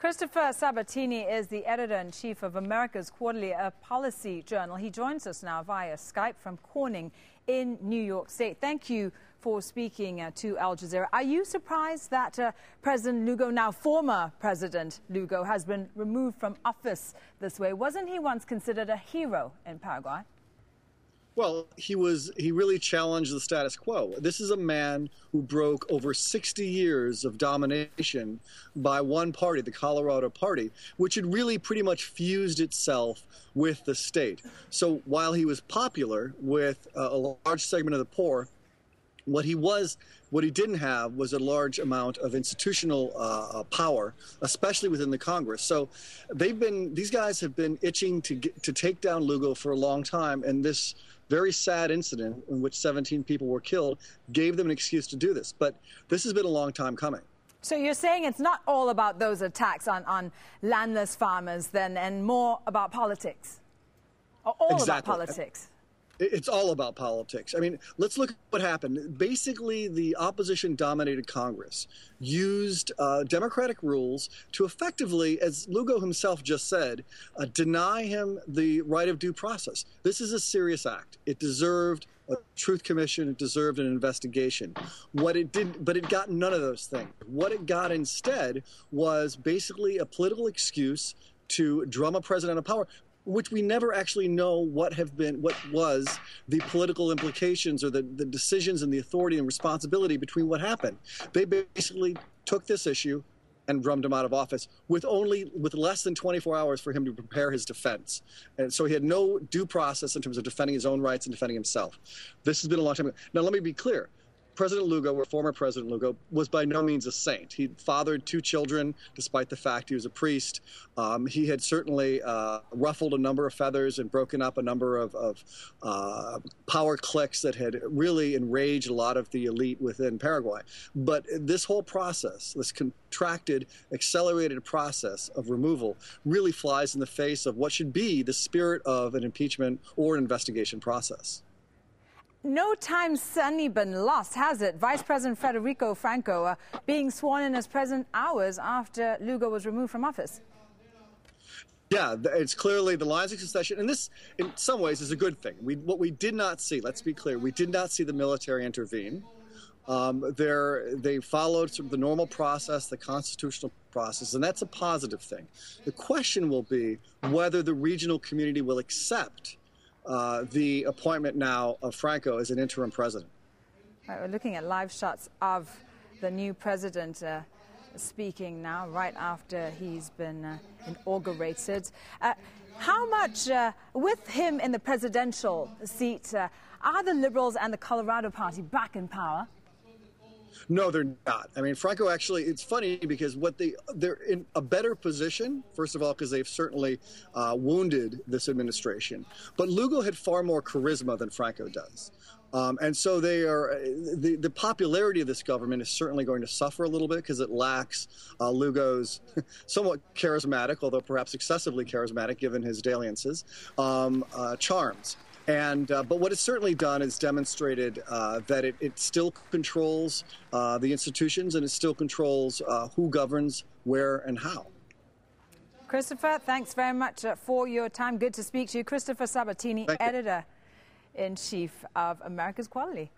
Christopher Sabatini is the editor-in-chief of America's Quarterly, a policy journal. He joins us now via Skype from Corning in New York State. Thank you for speaking to Al Jazeera. Are you surprised that President Lugo, now former President Lugo, has been removed from office this way? Wasn't he once considered a hero in Paraguay? Well, he really challenged the status quo. This is a man who broke over 60 years of domination by one party, the Colorado Party, which had really pretty much fused itself with the state. So while he was popular with a large segment of the poor, what he didn't have was a large amount of institutional power, especially within the Congress. So these guys have been itching to take down Lugo for a long time, and this very sad incident in which 17 people were killed gave them an excuse to do this. But this has been a long time coming. So you're saying it's not all about those attacks on landless farmers then, and more about politics? Or all Exactly. about politics? It's all about politics. I mean, let's look at what happened. Basically, the opposition-dominated Congress used democratic rules to effectively, as Lugo himself just said, deny him the right of due process. This is a serious act. It deserved a truth commission. It deserved an investigation. But it got none of those things. What it got instead was basically a political excuse to drum a president out of power, which we never actually know what was the political implications or the decisions and the authority and responsibility between what happened. They basically took this issue and drummed him out of office with less than 24 hours for him to prepare his defense. And so he had no due process in terms of defending his own rights and defending himself. This has been a long time ago. Now, let me be clear. President Lugo, or former President Lugo, was by no means a saint. He fathered 2 children, despite the fact he was a priest. He had certainly ruffled a number of feathers and broken up a number of power cliques that had really enraged a lot of the elite within Paraguay. But this whole process, this contracted, accelerated process of removal, really flies in the face of what should be the spirit of an impeachment or an investigation process. No time's suddenly been lost, has it? Vice President Federico Franco being sworn in as president hours after Lugo was removed from office. Yeah, it's clearly the lines of succession, and this, in some ways, is a good thing. What we did not see, let's be clear, we did not see the military intervene. They followed sort of the normal process, the constitutional process, and that's a positive thing. The question will be whether the regional community will accept the appointment now of Franco as an interim president. Right, we're looking at live shots of the new president speaking now, right after he's been inaugurated. How much, with him in the presidential seat, are the Liberals and the Colorado Party back in power? No, they're not. I mean, Franco actually, it's funny because they're in a better position, first of all, because they've certainly wounded this administration. But Lugo had far more charisma than Franco does. And so the popularity of this government is certainly going to suffer a little bit because it lacks Lugo's somewhat charismatic, although perhaps excessively charismatic given his dalliances, charms. But what it's certainly done is demonstrated that it still controls the institutions, and it still controls who governs where and how. Christopher, thanks very much for your time. Good to speak to you. Christopher Sabatini, editor-in-chief of America's Quarterly.